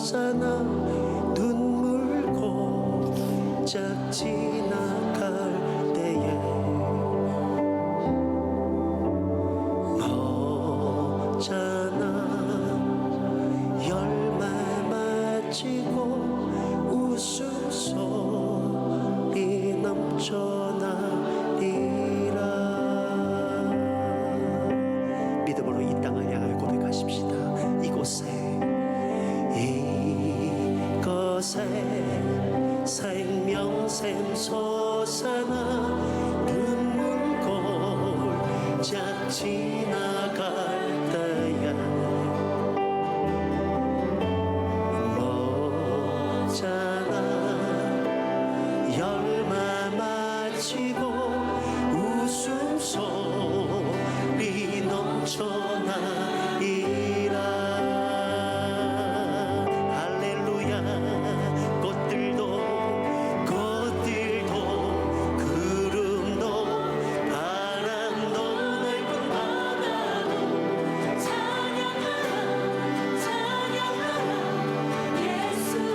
솟아나 눈물 고작 지나갈 때에 머잖아 열매 맺히고 웃음소리 넘쳐나리라. 믿음으로 이 땅을 향하여 고백하십시다. 이곳에 생명샘 솟아나 눈물 골짝 지나갈 때에 머잖아 열매 맺히고 웃음소리 넘쳐나리라. 할렐루야. 꽃들도 구름도 바람도 넓은 바다도 찬양하라 예수를.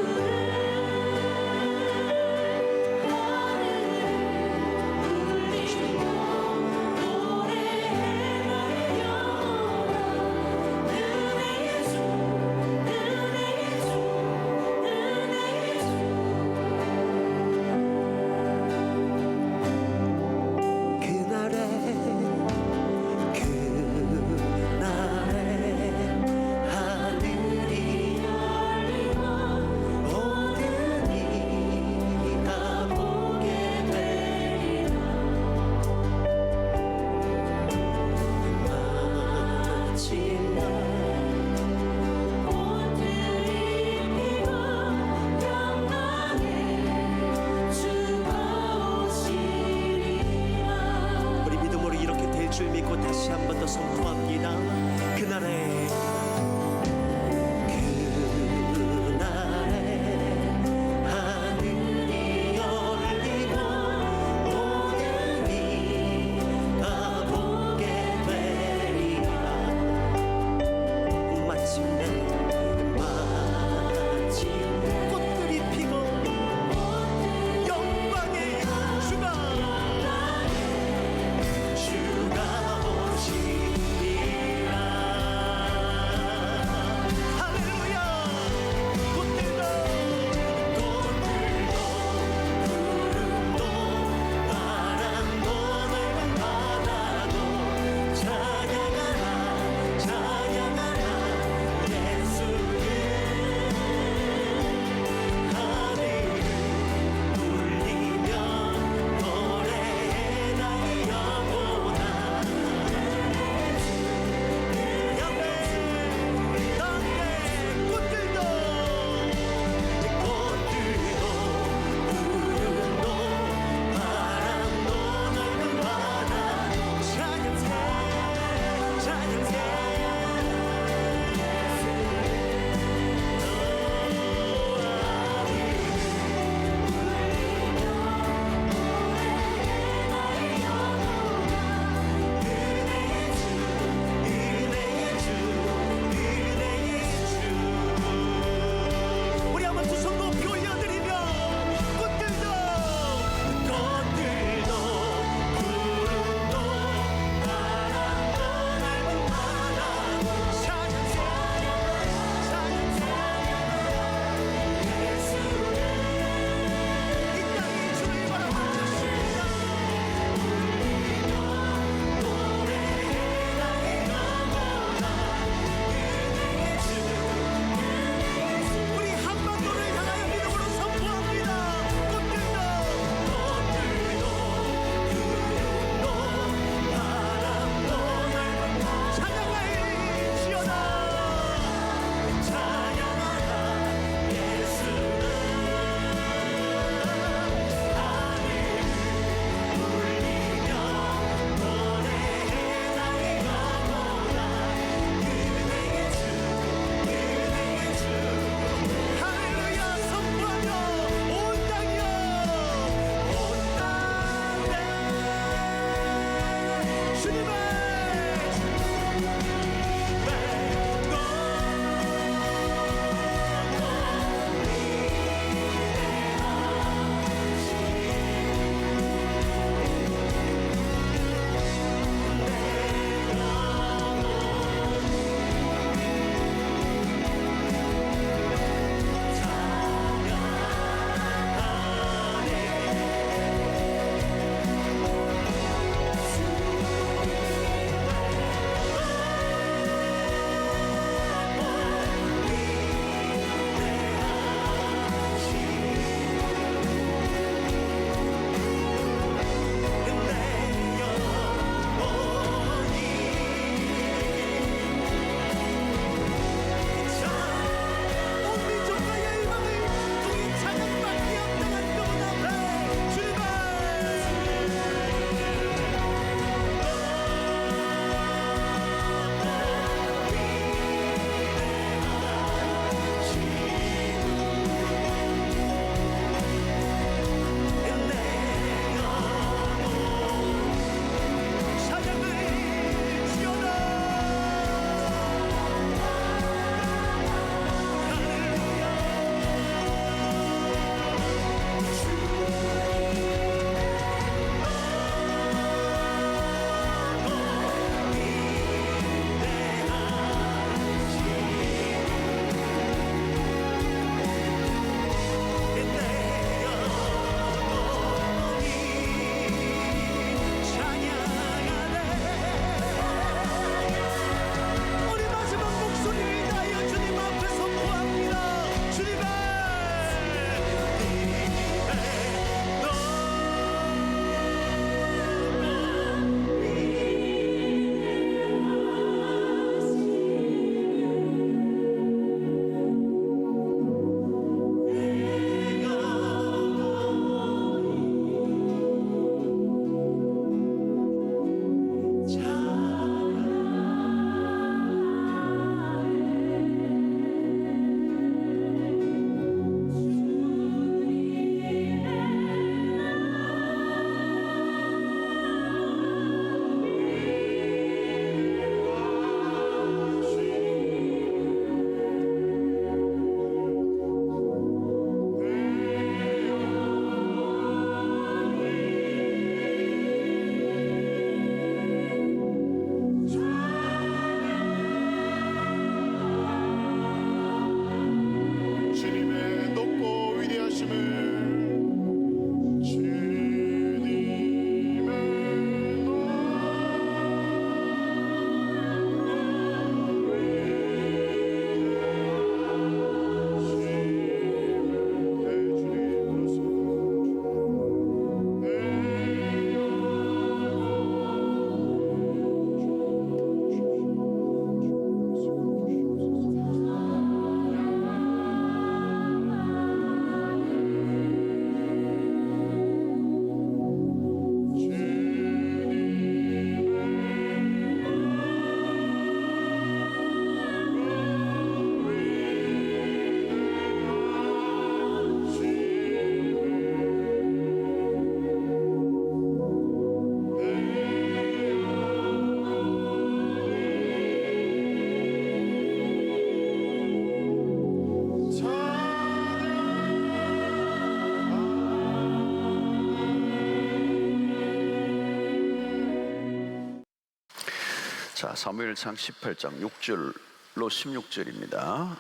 자, 사무엘상 18장 6절로 16절입니다.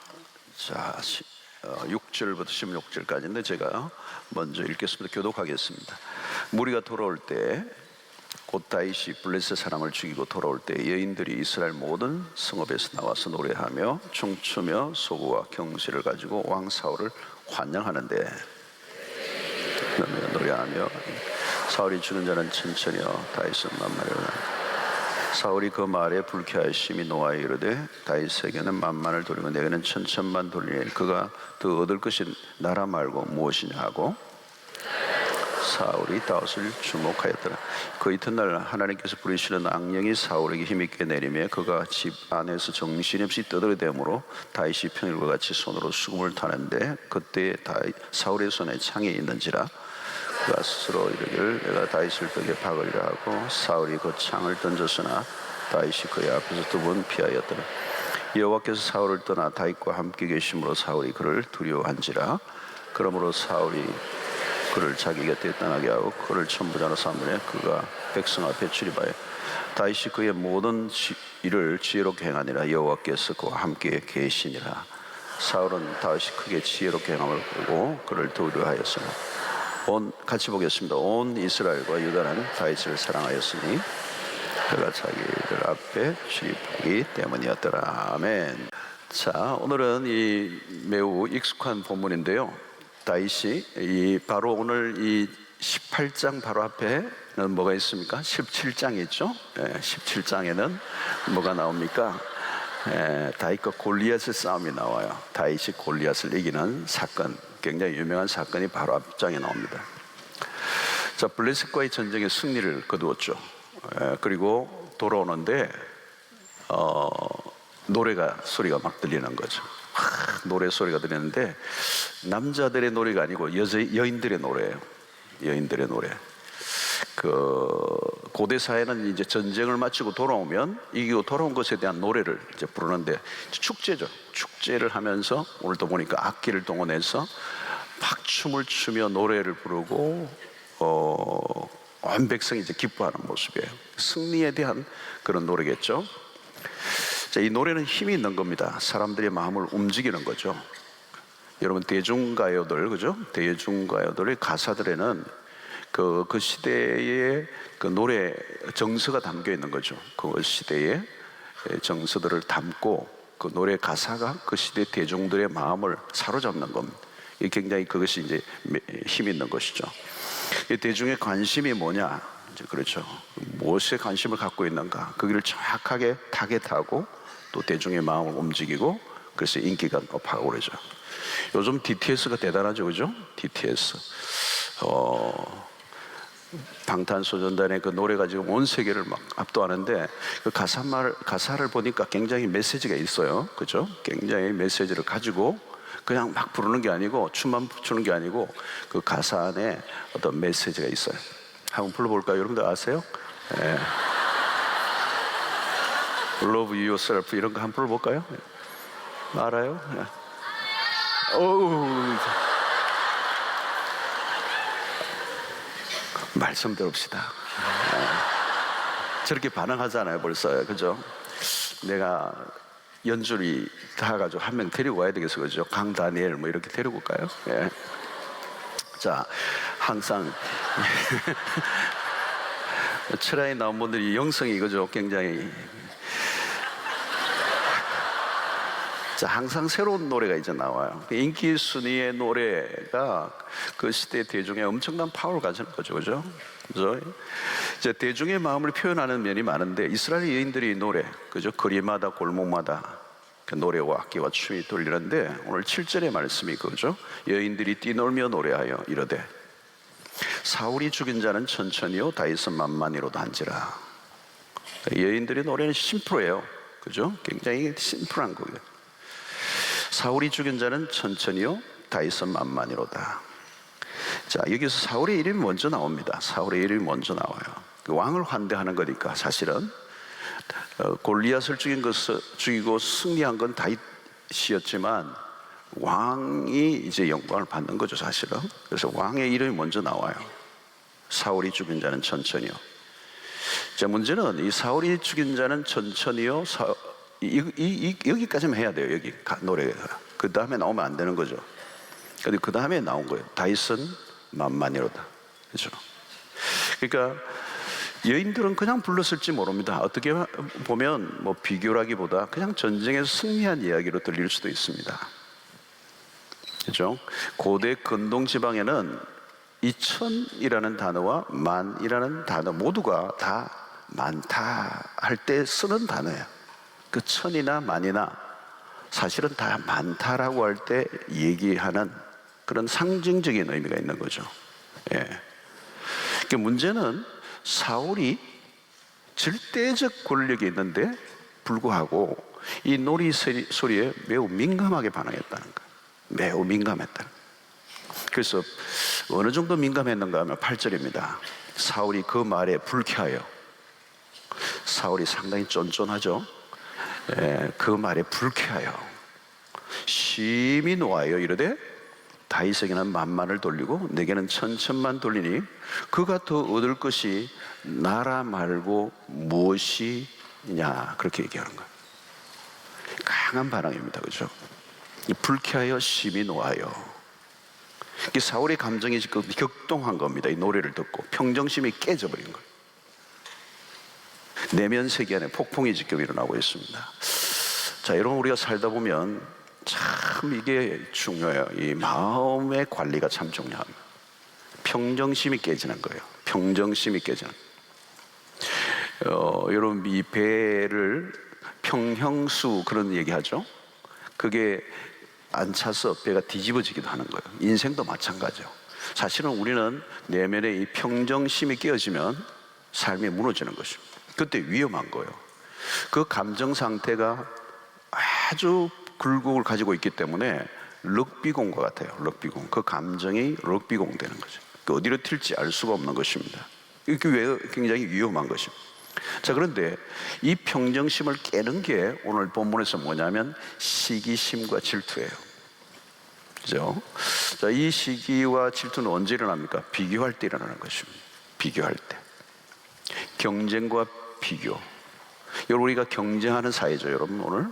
자, 6절부터 16절까지인데 제가 먼저 읽겠습니다. 교독하겠습니다. 무리가 돌아올 때 곧 다윗이 블레셋 사람을 죽이고 돌아올 때 여인들이 이스라엘 모든 성읍에서 나와서 노래하며 춤추며 소고와 경시를 가지고 왕 사울을 환영하는데, 노래하며 사울이 죽은 자는 천천히요 다윗은 만만히 사울이 그 말에 불쾌하심이 노하여 이르되 다윗에게는 만만을 돌리고 내게는 천천만 돌리니 그가 더 얻을 것이 나라 말고 무엇이냐 하고 사울이 다윗을 주목하였더라. 그 이튿날 하나님께서 부리시는 악령이 사울에게 힘있게 내리며 그가 집 안에서 정신없이 떠들어대므로 다윗이 평일과 같이 손으로 수금을 타는데 그때 사울의 손에 창이 있는지라 그가 스스로 이르기를 내가 다윗을 벽에 박으리라 하고 사울이 그 창을 던졌으나 다윗이 그의 앞에서 두 번 피하였더라. 여호와께서 사울을 떠나 다윗과 함께 계심으로 사울이 그를 두려워한지라. 그러므로 사울이 그를 자기 곁에 떠나게 하고 그를 천부장으로 삼으려 그가 백성 앞에 출입하여 다윗이 그의 모든 일을 지혜롭게 행하니라. 여호와께서 그와 함께 계시니라. 사울은 다윗이 크게 지혜롭게 행함을 보고 그를 두려워하였으나 같이 보겠습니다. 온 이스라엘과 유다는 다윗을 사랑하였으니 그가 자기들 앞에 출입하기 때문이었더라. 아멘. 자, 오늘은 이 매우 익숙한 본문인데요. 다윗이 바로 오늘 이 18장 바로 앞에는 뭐가 있습니까? 17장이 있죠. 17장에는 뭐가 나옵니까? 다윗과 골리앗의 싸움이 나와요. 다윗이 골리앗을 이기는 사건, 굉장히 유명한 사건이 바로 앞장에 나옵니다. 자, 블레셋과의 전쟁의 승리를 거두었죠. 그리고 돌아오는데 소리가 막 들리는 거죠. 노래 소리가 들리는데 남자들의 노래가 아니고 여인들의 노래예요. 여인들의 노래. 고대 사회는 이제 전쟁을 마치고 돌아오면 이기고 돌아온 것에 대한 노래를 이제 부르는데 축제죠. 축제를 하면서 오늘도 보니까 악기를 동원해서 막 춤을 추며 노래를 부르고 온 백성이 이제 기뻐하는 모습이에요. 승리에 대한 그런 노래겠죠. 자, 이 노래는 힘이 있는 겁니다. 사람들의 마음을 움직이는 거죠. 여러분 대중가요들, 그죠? 대중가요들의 가사들에는 그 시대의 그 노래 정서가 담겨 있는 거죠. 그 시대의 정서들을 담고 그 노래 가사가 그 시대 대중들의 마음을 사로잡는 겁니다. 굉장히 그것이 이제 힘이 있는 것이죠. 이 대중의 관심이 뭐냐? 이제 그렇죠. 무엇에 관심을 갖고 있는가? 거기를 정확하게 타겟하고 또 대중의 마음을 움직이고 그래서 인기가 높아가고 그러죠. 요즘 DTS가 대단하죠, 그죠? DTS. 방탄소년단의 그 노래가 지금 온 세계를 막 압도하는데 그 가사를 보니까 굉장히 메시지가 있어요, 그죠? 굉장히 메시지를 가지고 그냥 막 부르는 게 아니고 춤만 추는 게 아니고 그 가사 안에 어떤 메시지가 있어요. 한번 불러볼까요? 여러분들 아세요? 네. Love yourself 이런 거 한번 불러볼까요? 알아요? 네. 오우. 말씀 들읍시다. 저렇게 반응하잖아요, 벌써. 그죠? 내가 연주리 다 가지고 한 명 데리고 와야 되겠어, 그죠? 강다니엘 뭐 이렇게 데리고 올까요? 예. 자, 항상 철야에 나온 분들이 영성이 그죠? 굉장히. 자, 항상 새로운 노래가 이제 나와요. 인기 순위의 노래가 그 시대 대중의 엄청난 파워를 가지는 거죠, 그죠? 그죠? 이제 대중의 마음을 표현하는 면이 많은데 이스라엘 여인들이 노래, 그죠? 거리마다 골목마다 그 노래와 악기와 춤이 돌리는데 오늘 7절의 말씀이 그거죠. 여인들이 뛰놀며 노래하여 이르되 사울이 죽인 자는 천천히요 다윗은 만만히로도 한지라. 여인들의 노래는 심플해요, 그죠? 굉장히 심플한 거예요. 사울이 죽인 자는 천천히요 다윗은 만만히로다. 자, 여기서 사울의 이름이 먼저 나옵니다. 사울의 이름이 먼저 나와요. 왕을 환대하는 거니까 사실은 골리앗을 죽이고 승리한 건 다윗이었지만 왕이 이제 영광을 받는 거죠, 사실은. 그래서 왕의 이름이 먼저 나와요. 사울이 죽인 자는 천천히요. 자, 문제는 이 사울이 죽인 자는 천천히요. 여기까지만 해야 돼요. 여기 노래가. 그 다음에 나오면 안 되는 거죠. 근데 그 다음에 나온 거예요. 다윗은 만만이로다. 그렇죠? 그러니까 여인들은 그냥 불렀을지 모릅니다. 어떻게 보면 뭐 비교라기보다 그냥 전쟁에서 승리한 이야기로 들릴 수도 있습니다. 그렇죠? 고대 근동 지방에는 이 천이라는 단어와 만이라는 단어 모두가 다 많다 할 때 쓰는 단어예요. 그 천이나 만이나 사실은 다 많다라고 할 때 얘기하는 그런 상징적인 의미가 있는 거죠. 예. 그 문제는 사울이 절대적 권력이 있는데 불구하고 이 놀이 소리에 매우 민감하게 반응했다는 거예요. 매우 민감했다는 거예요. 그래서 어느 정도 민감했는가 하면 8절입니다. 사울이 그 말에 불쾌하여, 사울이 상당히 쫀쫀하죠. 그 말에 불쾌하여 심히 노하여 이르되 다윗에게는 만만을 돌리고 내게는 천천만 돌리니 그가 더 얻을 것이 나라 말고 무엇이냐, 그렇게 얘기하는 거예요. 강한 반응입니다. 그죠? 불쾌하여 심히 노하여. 사울의 감정이 지금 격동한 겁니다. 이 노래를 듣고 평정심이 깨져버린 거예요. 내면 세계 안에 폭풍이 지금 일어나고 있습니다. 자, 여러분, 우리가 살다 보면 참 이게 중요해요. 이 마음의 관리가 참 중요합니다. 평정심이 깨지는 거예요. 평정심이 깨지는. 여러분, 이 배를 평형수 그런 얘기하죠. 그게 안 차서 배가 뒤집어지기도 하는 거예요. 인생도 마찬가지죠. 사실은 우리는 내면의 이 평정심이 깨어지면 삶이 무너지는 것입니다. 그때 위험한 거예요. 그 감정 상태가 아주 굴곡을 가지고 있기 때문에 럭비공과 같아요. 럭비공. 그 감정이 럭비공 되는 거죠. 어디로 튈지 알 수가 없는 것입니다. 이게 왜 굉장히 위험한 것입니다. 자, 그런데 이 평정심을 깨는 게 오늘 본문에서 뭐냐면 시기심과 질투예요. 그죠? 자, 이 시기와 질투는 언제 일어납니까? 비교할 때 일어나는 것입니다. 비교할 때. 경쟁과 비교. 여러분, 우리가 경쟁하는 사회죠, 여러분. 오늘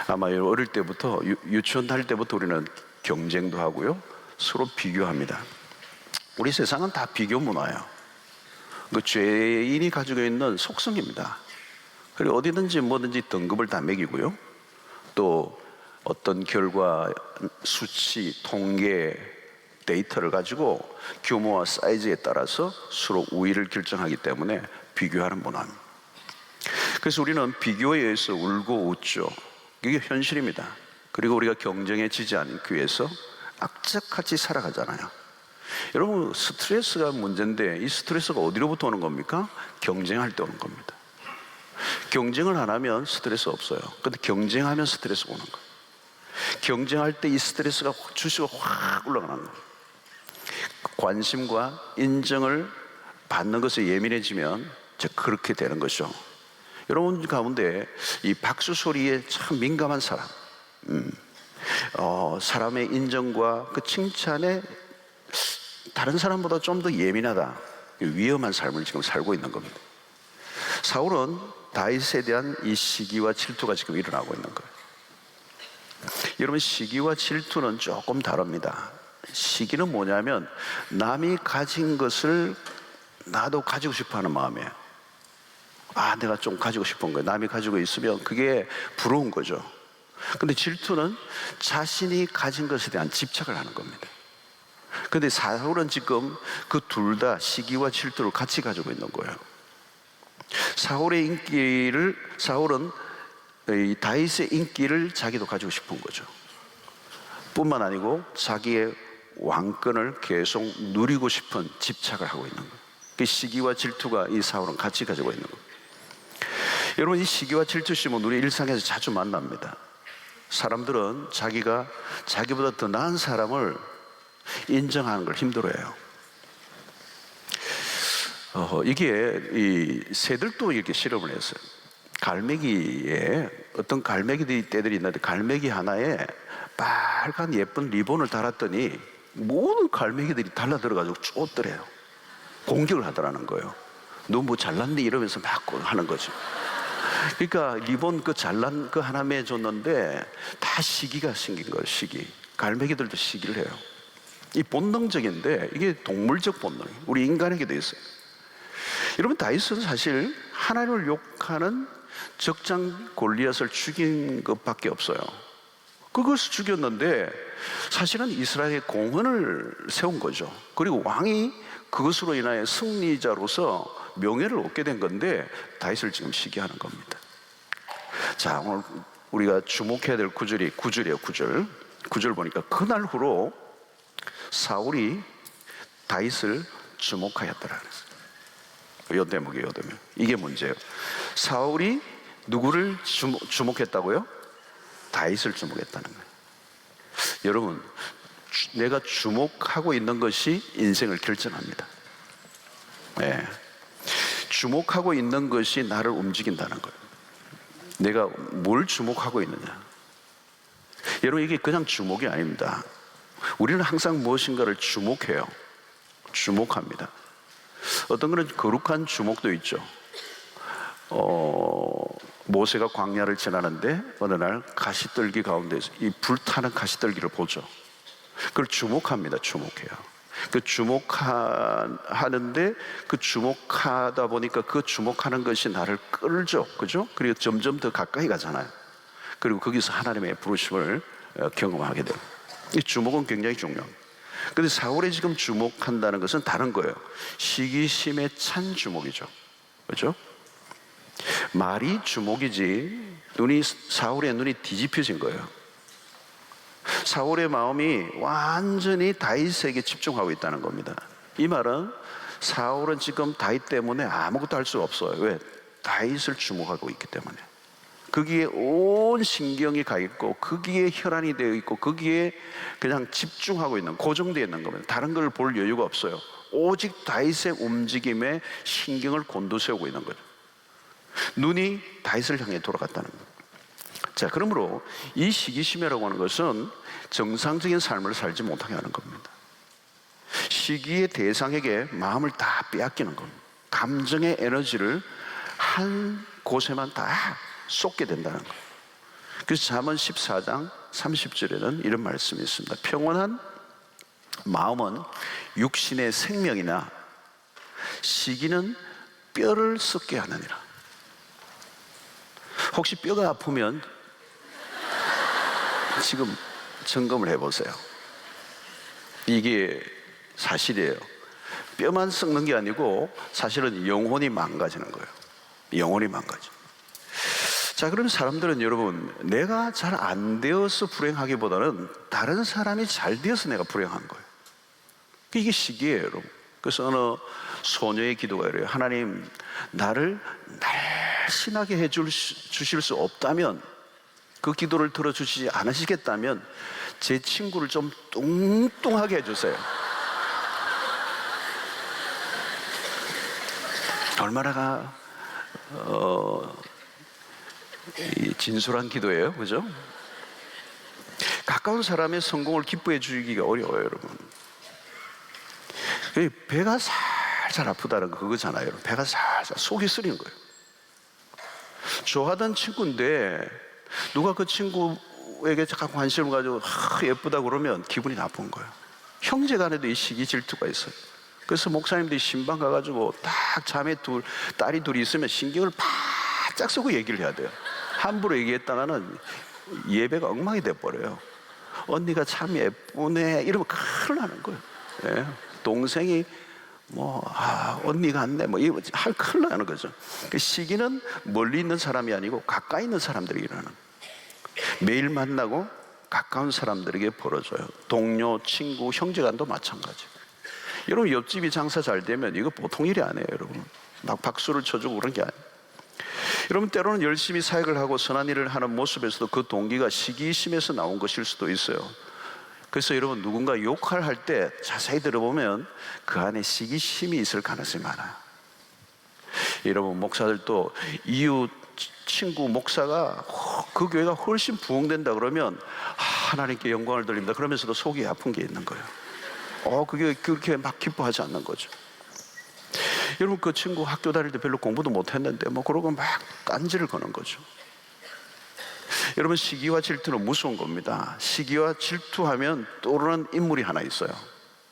아마 어릴 때부터 유치원 다닐 때부터 우리는 경쟁도 하고요, 서로 비교합니다. 우리 세상은 다 비교 문화예요. 그 죄인이 가지고 있는 속성입니다. 그리고 어디든지 뭐든지 등급을 다 매기고요, 또 어떤 결과, 수치, 통계, 데이터를 가지고 규모와 사이즈에 따라서 서로 우위를 결정하기 때문에 비교하는 문화입니다. 그래서 우리는 비교에 의해서 울고 웃죠. 이게 현실입니다. 그리고 우리가 경쟁에 지지 않기 위해서 악착같이 살아가잖아요. 여러분, 스트레스가 문제인데 이 스트레스가 어디로부터 오는 겁니까? 경쟁할 때 오는 겁니다. 경쟁을 안 하면 스트레스 없어요. 근데 경쟁하면 스트레스 오는 거예요. 경쟁할 때 이 스트레스가 주시고 확 올라가는 거예요. 관심과 인정을 받는 것에 예민해지면 그렇게 되는 것이죠. 여러분 가운데 이 박수 소리에 참 민감한 사람, 사람의 인정과 그 칭찬에 다른 사람보다 좀 더 예민하다, 위험한 삶을 지금 살고 있는 겁니다. 사울은 다윗에 대한 이 시기와 질투가 지금 일어나고 있는 거예요. 여러분, 시기와 질투는 조금 다릅니다. 시기는 뭐냐면 남이 가진 것을 나도 가지고 싶어 하는 마음이에요. 내가 좀 가지고 싶은 거예요. 남이 가지고 있으면 그게 부러운 거죠. 근데 질투는 자신이 가진 것에 대한 집착을 하는 겁니다. 근데 사울은 지금 그 둘 다 시기와 질투를 같이 가지고 있는 거예요. 사울은 이 다윗의 인기를 자기도 가지고 싶은 거죠. 뿐만 아니고 자기의 왕권을 계속 누리고 싶은 집착을 하고 있는 거예요. 그 시기와 질투가 이 사울은 같이 가지고 있는 거예요. 여러분, 이 시기와 질투심은 우리 일상에서 자주 만납니다. 사람들은 자기가 자기보다 더 나은 사람을 인정하는 걸 힘들어해요. 이게 이 새들도 이렇게 실험을 했어요. 갈매기에 어떤 갈매기들이 떼들이 있는데 갈매기 하나에 빨간 예쁜 리본을 달았더니 모든 갈매기들이 달라들어가지고 쫓더래요. 공격을 하더라는 거예요. 너 뭐 잘났니? 이러면서 막 하는 거죠. 그러니까 리본 그 잘난 그 하나 매줬는데 다 시기가 생긴 거예요. 시기. 갈매기들도 시기를 해요. 이 본능적인데 이게 동물적 본능이에요. 우리 인간에게도 있어요. 여러분, 다윗은 사실 하나님을 욕하는 적장 골리앗을 죽인 것밖에 없어요. 그것을 죽였는데 사실은 이스라엘의 공헌을 세운 거죠. 그리고 왕이 그것으로 인하여 승리자로서 명예를 얻게 된 건데 다윗을 지금 시기하는 겁니다. 자, 오늘 우리가 주목해야 될 구절이 9절이에요. 9절 보니까 그날 후로 사울이 다윗을 주목하였더라 그랬어요. 요 대목이에요. 이게 문제예요. 사울이 누구를 주목했다고요? 다윗을 주목했다는 거예요. 여러분, 내가 주목하고 있는 것이 인생을 결정합니다. 네. 주목하고 있는 것이 나를 움직인다는 거예요. 내가 뭘 주목하고 있느냐. 여러분, 이게 그냥 주목이 아닙니다. 우리는 항상 무엇인가를 주목해요. 주목합니다. 어떤 거는 거룩한 주목도 있죠. 모세가 광야를 지나는데 어느 날 가시떨기 가운데서 이 불타는 가시떨기를 보죠. 그걸 주목합니다. 주목해요. 그 주목하는데 그 주목하다 보니까 그 주목하는 것이 나를 끌죠. 그죠? 그리고 점점 더 가까이 가잖아요. 그리고 거기서 하나님의 부르심을 경험하게 돼요. 이 주목은 굉장히 중요합니다. 근데 사울이 지금 주목한다는 것은 다른 거예요. 시기심에 찬 주목이죠. 그렇죠? 말이 주목이지 사울의 눈이 뒤집혀진 거예요. 사울의 마음이 완전히 다윗에게 집중하고 있다는 겁니다. 이 말은 사울은 지금 다윗 때문에 아무것도 할 수 없어요. 왜? 다윗을 주목하고 있기 때문에. 거기에 온 신경이 가 있고 거기에 혈안이 되어 있고 거기에 그냥 집중하고 있는, 고정되어 있는 겁니다. 다른 걸 볼 여유가 없어요. 오직 다윗의 움직임에 신경을 곤두세우고 있는 거죠. 눈이 다윗을 향해 돌아갔다는 거예요. 자, 그러므로 이 시기심이라고 하는 것은 정상적인 삶을 살지 못하게 하는 겁니다. 시기의 대상에게 마음을 다 빼앗기는 겁니다. 감정의 에너지를 한 곳에만 다 쏟게 된다는 거예요. 그래서 잠언 14장 30절에는 이런 말씀이 있습니다. 평온한 마음은 육신의 생명이나 시기는 뼈를 썩게 하느니라. 혹시 뼈가 아프면 지금 점검을 해보세요. 이게 사실이에요. 뼈만 썩는 게 아니고 사실은 영혼이 망가지는 거예요. 영혼이 망가져. 자, 그럼 사람들은 여러분, 내가 잘 안 되어서 불행하기보다는 다른 사람이 잘 되어서 내가 불행한 거예요. 이게 시기예요, 여러분. 그래서 어느 소녀의 기도가 이래요. 하나님, 나를 날씬하게 주실 수 없다면, 그 기도를 들어주시지 않으시겠다면 제 친구를 좀 뚱뚱하게 해주세요. 얼마나 진솔한 기도예요, 그죠? 가까운 사람의 성공을 기뻐해 주기가 어려워요, 여러분. 배가 살살 아프다는 거 그거잖아요, 여러분. 배가 살살 속이 쓰리는 거예요. 좋아하던 친구인데 누가 그 친구에게 잠깐 관심을 가지고 예쁘다 그러면 기분이 나쁜 거예요. 형제간에도 이 시기 질투가 있어요. 그래서 목사님들이 신방 가가지고 딱 딸이 둘이 있으면 신경을 바짝 쓰고 얘기를 해야 돼요. 함부로 얘기했다가는 예배가 엉망이 돼버려요. 언니가 참 예쁘네 이러면 큰일 나는 거예요. 예. 동생이 언니 같네 이거 큰일 나는 거죠. 시기는 멀리 있는 사람이 아니고 가까이 있는 사람들이 일어나는, 매일 만나고 가까운 사람들에게 벌어져요. 동료, 친구, 형제간도 마찬가지. 여러분, 옆집이 장사 잘 되면 이거 보통 일이 아니에요, 여러분. 막 박수를 쳐주고 그런 게 아니에요. 여러분, 때로는 열심히 사역을 하고 선한 일을 하는 모습에서도 그 동기가 시기심에서 나온 것일 수도 있어요. 그래서 여러분, 누군가 욕을 할 때 자세히 들어보면 그 안에 시기심이 있을 가능성이 많아요. 여러분, 목사들도 이웃 친구 목사가 그 교회가 훨씬 부흥된다 그러면 하나님께 영광을 돌립니다 그러면서도 속이 아픈 게 있는 거예요. 그게 그렇게 막 기뻐하지 않는 거죠. 여러분, 그 친구 학교 다닐 때 별로 공부도 못했는데 뭐 그러고 막 딴지를 거는 거죠. 여러분, 시기와 질투는 무서운 겁니다. 시기와 질투하면 떠오르는 인물이 하나 있어요.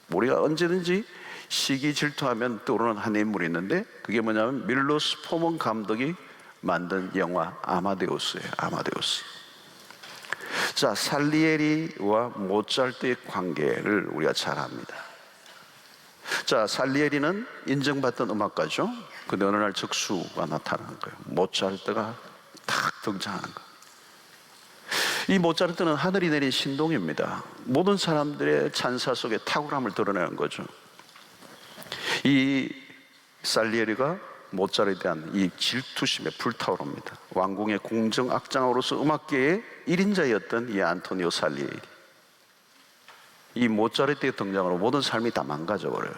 우리가 언제든지 시기 질투하면 떠오르는 한 인물이 있는데, 그게 뭐냐면 밀로스 포먼 감독이 만든 영화 아마데우스예요. 아마데우스. 자, 살리에리와 모차르트의 관계를 우리가 잘 압니다. 자, 살리에리는 인정받던 음악가죠. 근데 어느 날 적수가 나타나는 거예요. 모차르트가 탁 등장하는 거예요. 이 모차르트는 하늘이 내린 신동입니다. 모든 사람들의 찬사 속에 탁월함을 드러내는 거죠. 이 살리에리가 모차르트에 대한 이 질투심에 불타오릅니다. 왕궁의 공정악장으로서 음악계의 1인자였던 이 안토니오 살리에리, 이 모차르트의 등장으로 모든 삶이 다 망가져버려요.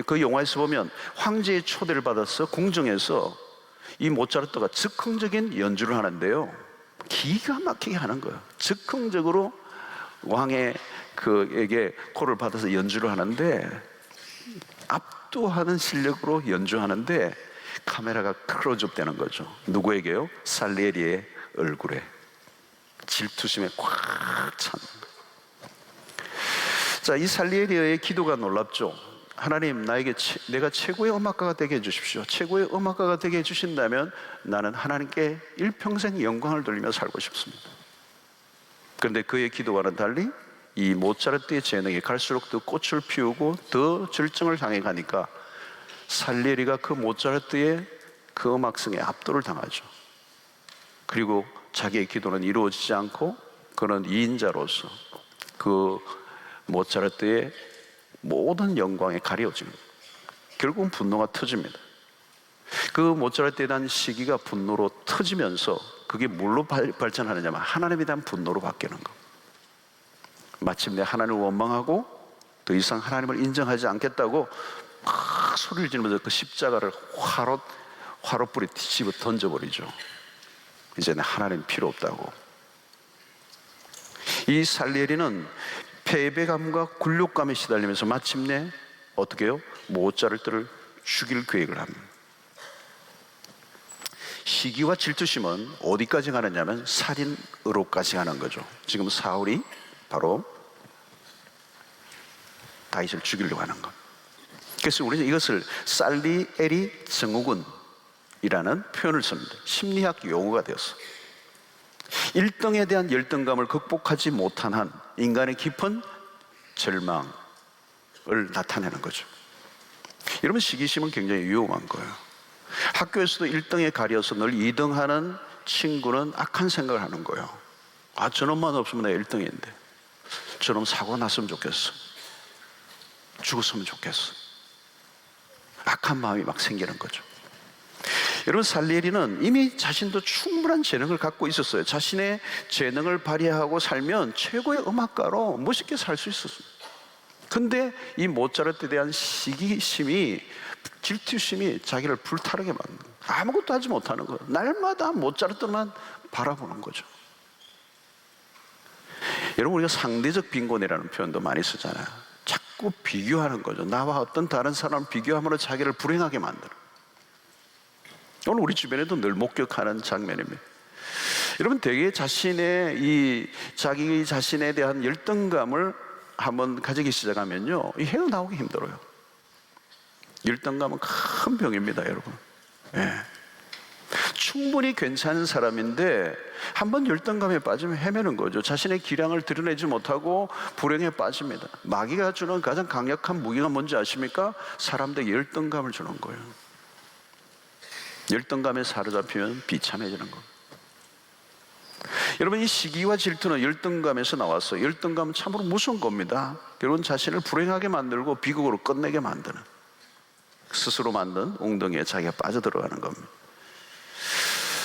그 영화에서 보면 황제의 초대를 받아서 궁정에서 이 모차르트가 즉흥적인 연주를 하는데요, 기가 막히게 하는 거예요. 즉흥적으로 왕의 그에게 콜을 받아서 연주를 하는데, 압도하는 실력으로 연주하는데 카메라가 클로즈업 되는 거죠. 누구에게요? 살리에리의 얼굴에. 질투심에 꽉 찬. 자, 이 살리에리의 기도가 놀랍죠. 하나님, 나에게 내가 최고의 음악가가 되게 해주십시오. 최고의 음악가가 되게 해주신다면 나는 하나님께 일평생 영광을 돌리며 살고 싶습니다. 그런데 그의 기도와는 달리 이 모차르트의 재능이 갈수록 더 꽃을 피우고 더 절정을 향해 가니까 살리에리가 그 모차르트의 그 음악성에 압도를 당하죠. 그리고 자기의 기도는 이루어지지 않고 그는 2인자로서 그 모차르트의 모든 영광에 가려집니다. 결국은 분노가 터집니다. 그 모차르트에 대한 시기가 분노로 터지면서 그게 뭘로 발전하느냐면 하나님에 대한 분노로 바뀌는 겁니다. 마침내 하나님을 원망하고 더 이상 하나님을 인정하지 않겠다고 막 소리를 지르면서 그 십자가를 화로불에 집어 던져버리죠. 이제는 하나님 필요 없다고. 이 살리에리는 패배감과 굴욕감에 시달리면서 마침내 어떻게 해요? 모차르트를 죽일 계획을 합니다. 시기와 질투심은 어디까지 가느냐면 살인으로까지 가는 거죠. 지금 사울이 바로 다윗을 죽이려고 하는 것. 그래서 우리는 이것을 살리에리 증후군이라는 표현을 씁니다. 심리학 용어가 되었어. 1등에 대한 열등감을 극복하지 못한 한 인간의 깊은 절망을 나타내는 거죠. 여러분, 시기심은 굉장히 위험한 거예요. 학교에서도 1등에 가려서 늘 2등하는 친구는 악한 생각을 하는 거예요. 아, 저놈만 없으면 내가 1등인데, 저놈 사고 났으면 좋겠어, 죽었으면 좋겠어. 악한 마음이 막 생기는 거죠. 여러분, 살리에리는 이미 자신도 충분한 재능을 갖고 있었어요. 자신의 재능을 발휘하고 살면 최고의 음악가로 멋있게 살 수 있었어요. 근데 이 모차르트에 대한 시기심이, 질투심이 자기를 불타르게 만든 거예요. 아무것도 하지 못하는 거예요. 날마다 모차르트만 바라보는 거죠. 여러분, 우리가 상대적 빈곤이라는 표현도 많이 쓰잖아요. 자꾸 비교하는 거죠. 나와 어떤 다른 사람을 비교함으로 자기를 불행하게 만드는. 오늘 우리 주변에도 늘 목격하는 장면입니다. 여러분, 되게 자기 자신에 대한 열등감을 한번 가지기 시작하면요, 이 헤어나오기 힘들어요. 열등감은 큰 병입니다, 여러분. 예. 충분히 괜찮은 사람인데 한번 열등감에 빠지면 헤매는 거죠. 자신의 기량을 드러내지 못하고 불행에 빠집니다. 마귀가 주는 가장 강력한 무기가 뭔지 아십니까? 사람들에게 열등감을 주는 거예요. 열등감에 사로잡히면 비참해지는 겁니다. 여러분, 이 시기와 질투는 열등감에서 나왔어요. 열등감은 참으로 무서운 겁니다. 결국은 자신을 불행하게 만들고 비극으로 끝내게 만드는, 스스로 만든 웅덩이에 자기가 빠져들어가는 겁니다.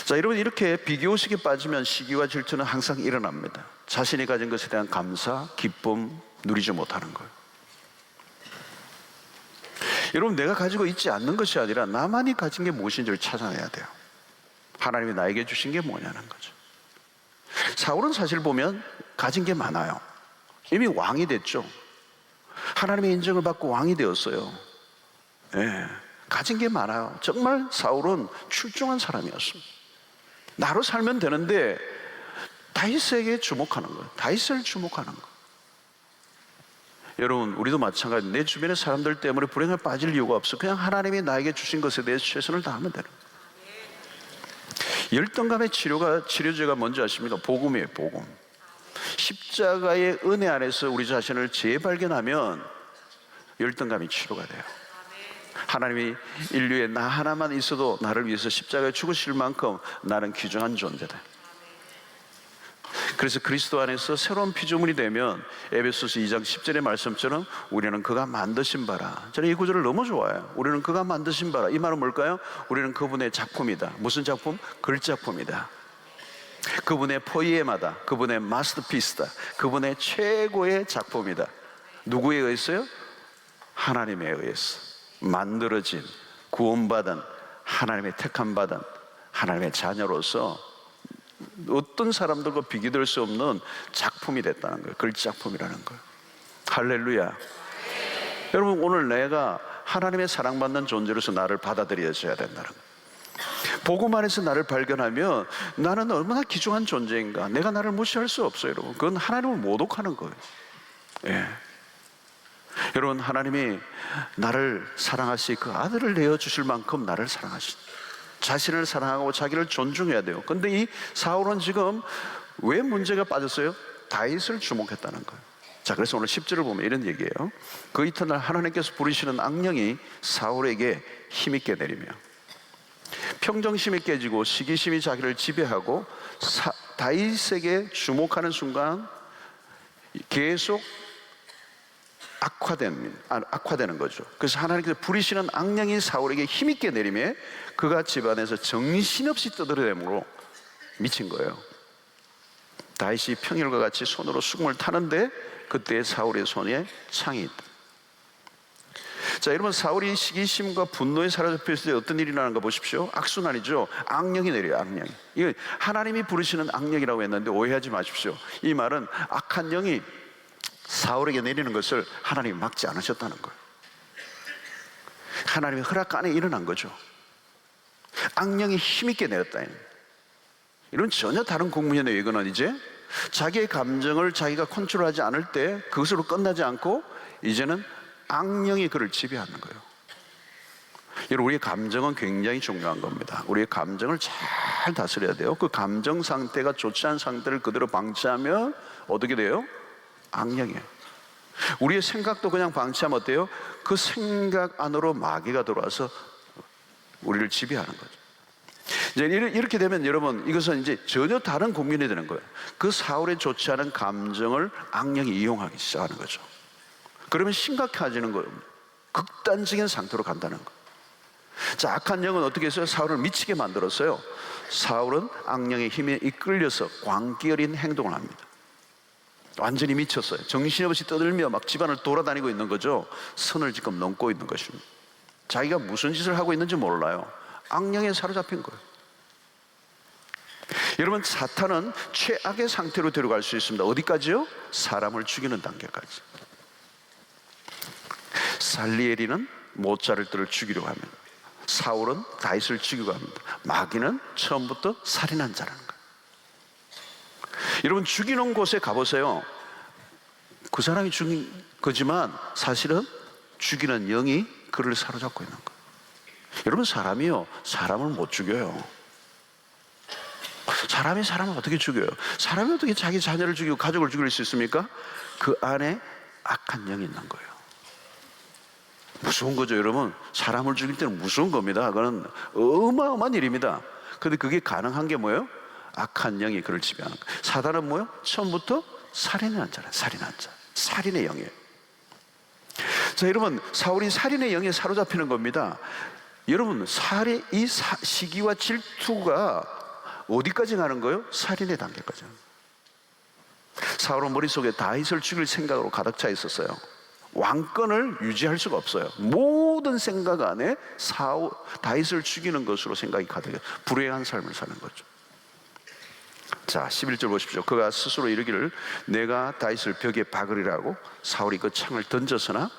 자, 여러분, 이렇게 비교의식에 빠지면 시기와 질투는 항상 일어납니다. 자신이 가진 것에 대한 감사, 기쁨 누리지 못하는 거예요. 여러분, 내가 가지고 있지 않는 것이 아니라 나만이 가진 게 무엇인지를 찾아내야 돼요. 하나님이 나에게 주신 게 뭐냐는 거죠. 사울은 사실 보면 가진 게 많아요. 이미 왕이 됐죠. 하나님의 인정을 받고 왕이 되었어요. 예, 가진 게 많아요. 정말 사울은 출중한 사람이었습니다. 나로 살면 되는데 다윗에게 주목하는 거예요. 다윗을 주목하는 거예요. 여러분, 우리도 마찬가지. 내 주변의 사람들 때문에 불행에 빠질 이유가 없어. 그냥 하나님이 나에게 주신 것에 대해서 최선을 다하면 되는 거예요. 열등감의 치료제가 뭔지 아십니까? 복음이에요. 복음. 십자가의 은혜 안에서 우리 자신을 재발견하면 열등감이 치료가 돼요. 하나님이 인류에 나 하나만 있어도 나를 위해서 십자가에 죽으실 만큼 나는 귀중한 존재다. 그래서 그리스도 안에서 새로운 피조물이 되면 에베소서 2장 10절의 말씀처럼 우리는 그가 만드신 바라. 저는 이 구절을 너무 좋아해요. 우리는 그가 만드신 바라. 이 말은 뭘까요? 우리는 그분의 작품이다. 무슨 작품? 글작품이다. 그분의 포이에마다. 그분의 마스터피스다. 그분의 최고의 작품이다. 누구에 의해서요? 하나님에 의해서 만들어진, 구원받은, 하나님의 택함 받은 하나님의 자녀로서 어떤 사람들과 비교될 수 없는 작품이 됐다는 거예요. 글작품이라는 거예요. 할렐루야. 여러분, 오늘 내가 하나님의 사랑받는 존재로서 나를 받아들여져야 된다는 거예요. 복음 안에서 나를 발견하면 나는 얼마나 귀중한 존재인가. 내가 나를 무시할 수 없어요, 여러분. 그건 하나님을 모독하는 거예요. 예. 여러분, 하나님이 나를 사랑하시 그 아들을 내어주실 만큼 나를 사랑하신, 자신을 사랑하고 자기를 존중해야 돼요. 근데 이 사울은 지금 왜 문제가 빠졌어요? 다윗을 주목했다는 거예요. 자, 그래서 오늘 10절을 보면 이런 얘기예요. 그 이튿날 하나님께서 부르시는 악령이 사울에게 힘있게 내리며 평정심이 깨지고 시기심이 자기를 지배하고 다윗에게 주목하는 순간 계속 악화되는 거죠. 그래서 하나님께서 부리시는 악령이 사울에게 힘있게 내리매 그가 집안에서 정신없이 떠들어대므로 미친 거예요. 다윗이 평일과 같이 손으로 수금을 타는데 그때 사울의 손에 창이 있다. 자, 여러분, 사울이 시기심과 분노에 사로잡혔을 때 어떤 일이 일어나는가 보십시오. 악순환이죠. 악령이 내려요. 악령이. 이거 하나님이 부르시는 악령이라고 했는데 오해하지 마십시오. 이 말은 악한 영이 사울에게 내리는 것을 하나님이 막지 않으셨다는 거예요. 하나님의 허락 안에 일어난 거죠. 악령이 힘있게 내렸다. 이런 전혀 다른 국면이에요. 이거는 이제 자기의 감정을 자기가 컨트롤하지 않을 때 그것으로 끝나지 않고 이제는 악령이 그를 지배하는 거예요. 여러분, 우리의 감정은 굉장히 중요한 겁니다. 우리의 감정을 잘 다스려야 돼요. 그 감정 상태가 좋지 않은 상태를 그대로 방치하면 어떻게 돼요? 악령이에요. 우리의 생각도 그냥 방치하면 어때요? 그 생각 안으로 마귀가 들어와서 우리를 지배하는 거죠. 이제 이렇게 되면 여러분, 이것은 이제 전혀 다른 국면이 되는 거예요. 그 사울의 좋지 않은 감정을 악령이 이용하기 시작하는 거죠. 그러면 심각해지는 거예요. 극단적인 상태로 간다는 거예요. 자, 악한 영은 어떻게 했어요? 사울을 미치게 만들었어요. 사울은 악령의 힘에 이끌려서 광기 어린 행동을 합니다. 완전히 미쳤어요. 정신없이 떠들며 막 집안을 돌아다니고 있는 거죠. 선을 지금 넘고 있는 것입니다. 자기가 무슨 짓을 하고 있는지 몰라요. 악령에 사로잡힌 거예요. 여러분, 사탄은 최악의 상태로 데려갈 수 있습니다. 어디까지요? 사람을 죽이는 단계까지. 살리엘이는 모차르트를 죽이려고 합니다. 사울은 다윗을 죽이려고 합니다. 마귀는 처음부터 살인한 자라는 거예요. 여러분, 죽이는 곳에 가보세요. 그 사람이 죽인 거지만 사실은 죽이는 영이 그를 사로잡고 있는 거예요. 여러분, 사람이요, 사람을 못 죽여요. 사람이 사람을 어떻게 죽여요? 사람이 어떻게 자기 자녀를 죽이고 가족을 죽일 수 있습니까? 그 안에 악한 영이 있는 거예요. 무서운 거죠, 여러분. 사람을 죽일 때는 무서운 겁니다. 그건 어마어마한 일입니다. 그런데 그게 가능한 게 뭐예요? 악한 영이 그를 지배하는 거예요. 사단은 뭐예요? 처음부터 살인한 자라, 살인한 자, 살인의 영이에요. 자, 여러분, 사울이 살인의 영에 사로잡히는 겁니다. 여러분, 이 시기와 질투가 어디까지 가는 거예요? 살인의 단계까지. 사울은 머릿속에 다윗을 죽일 생각으로 가득 차 있었어요. 왕권을 유지할 수가 없어요. 모든 생각 안에 다윗을 죽이는 것으로 생각이 가득해요. 불행한 삶을 사는 거죠. 자, 11절 보십시오. 그가 스스로 이르기를 내가 다윗을 벽에 박으리라고 사울이 그 창을 던졌으나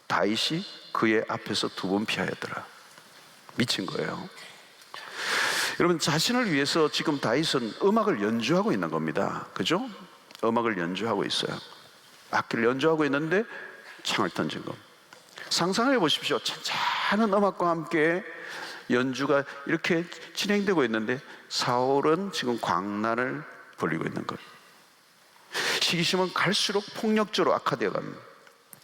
다윗이 그의 앞에서 2번 피하였더라. 미친 거예요. 여러분, 자신을 위해서 지금 다윗은 음악을 연주하고 있는 겁니다. 그죠? 음악을 연주하고 있어요. 악기를 연주하고 있는데 창을 던진 겁니다. 상상해 보십시오. 찬찬한 음악과 함께 연주가 이렇게 진행되고 있는데 사울은 지금 광란을 벌이고 있는 거예요. 시기심은 갈수록 폭력적으로 악화되어 갑니다.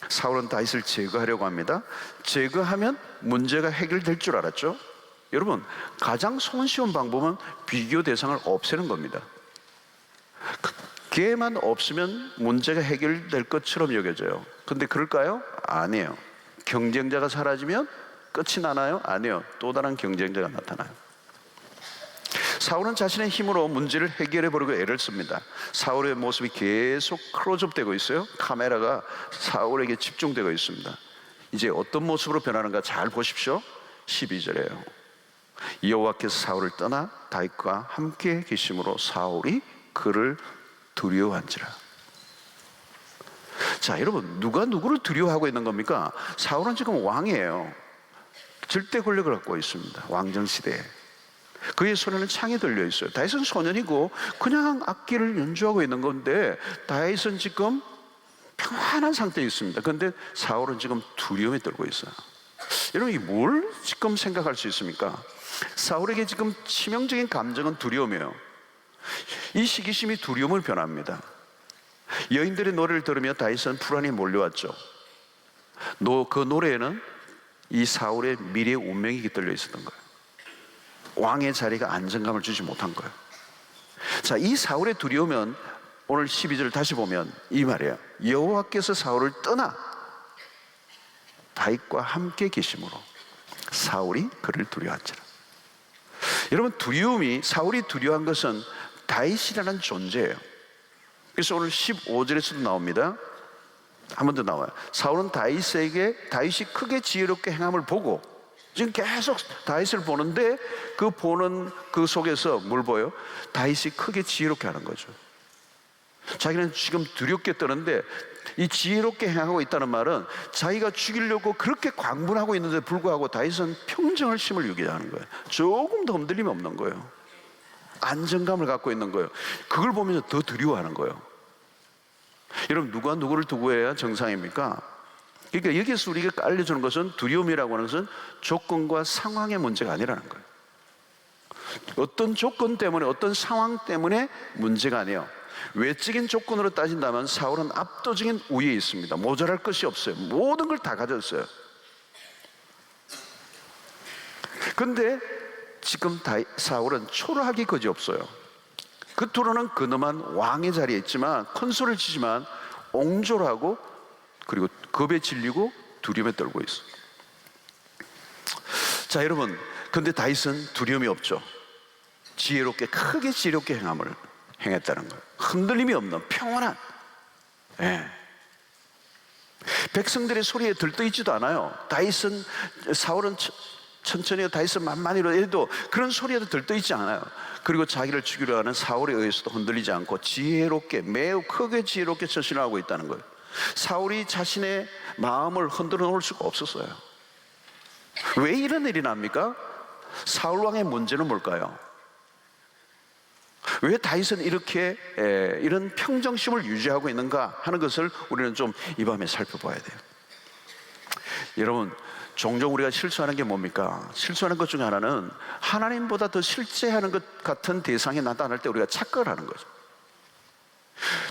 사울은 다윗을 제거하려고 합니다. 제거하면 문제가 해결될 줄 알았죠? 여러분, 가장 손쉬운 방법은 비교 대상을 없애는 겁니다. 걔만 없으면 문제가 해결될 것처럼 여겨져요. 근데 그럴까요? 아니에요. 경쟁자가 사라지면 끝이 나나요? 아니에요. 또 다른 경쟁자가 나타나요. 사울은 자신의 힘으로 문제를 해결해 보려고 애를 씁니다. 사울의 모습이 계속 클로즈업 되고 있어요. 카메라가 사울에게 집중되고 있습니다. 이제 어떤 모습으로 변하는가 잘 보십시오. 12절에요. 여호와께서 사울을 떠나 다윗과 함께 계심으로 사울이 그를 두려워한지라. 자, 여러분, 누가 누구를 두려워하고 있는 겁니까? 사울은 지금 왕이에요. 절대 권력을 갖고 있습니다. 왕정시대에. 그의 손에는 창이 들려 있어요. 다윗은 소년이고 그냥 악기를 연주하고 있는 건데 다윗은 지금 평안한 상태에 있습니다. 그런데 사울은 지금 두려움에 떨고 있어요. 여러분, 이게 뭘 지금 생각할 수 있습니까? 사울에게 지금 치명적인 감정은 두려움이에요. 이 시기심이 두려움을 변합니다. 여인들의 노래를 들으며 다윗은 불안이 몰려왔죠. 그 노래에는 이 사울의 미래의 운명이 깃들려 있었던 거예요. 왕의 자리가 안정감을 주지 못한 거예요. 자, 이 사울의 두려움은 오늘 12절 다시 보면 이 말이에요. 여호와께서 사울을 떠나 다윗과 함께 계심으로 사울이 그를 두려워한지라. 여러분, 두려움이, 사울이 두려워한 것은 다윗이라는 존재예요. 그래서 오늘 15절에서도 나옵니다. 한 번 더 나와요. 사울은 다윗에게 다윗이 크게 지혜롭게 행함을 보고, 지금 계속 다윗을 보는데 그 보는 그 속에서 뭘 보여요? 다윗이 크게 지혜롭게 하는 거죠. 자기는 지금 두렵게 떠는데 이 지혜롭게 행하고 있다는 말은 자기가 죽이려고 그렇게 광분하고 있는데 불구하고 다윗은 평정을 심을 유지하는 거예요. 조금 더 흔들림이 없는 거예요. 안정감을 갖고 있는 거예요. 그걸 보면서 더 두려워하는 거예요. 여러분, 누가 누구를 두고 해야 정상입니까? 그러니까 여기서 우리가 알려주는 것은 두려움이라고 하는 것은 조건과 상황의 문제가 아니라는 거예요. 어떤 조건 때문에, 어떤 상황 때문에 문제가 아니에요. 외적인 조건으로 따진다면 사울은 압도적인 우위에 있습니다. 모자랄 것이 없어요. 모든 걸 다 가졌어요. 그런데 지금 사울은 초라하기 그지없어요. 겉으로는 근엄한 왕의 자리에 있지만, 큰 소리를 치지만 옹졸하고 그리고 겁에 질리고 두려움에 떨고 있어요. 자, 여러분, 근데 다윗은 두려움이 없죠. 지혜롭게, 크게 지혜롭게 행했다는 거예요. 흔들림이 없는 평온한. 백성들의 소리에 들떠있지도 않아요. 사울은 천천히, 다윗은 만만히로 해도 그런 소리에도 들떠있지 않아요. 그리고 자기를 죽이려 하는 사울에 의해서도 흔들리지 않고 지혜롭게, 매우 크게 지혜롭게 처신을 하고 있다는 거예요. 사울이 자신의 마음을 흔들어 놓을 수가 없었어요. 왜 이런 일이 납니까? 사울 왕의 문제는 뭘까요? 왜 다윗은 이렇게 이런 평정심을 유지하고 있는가 하는 것을 우리는 좀 이 밤에 살펴봐야 돼요. 여러분, 종종 우리가 실수하는 게 뭡니까? 실수하는 것 중에 하나는 하나님보다 더 실제하는 것 같은 대상이 나타날 때 우리가 착각을 하는 거죠.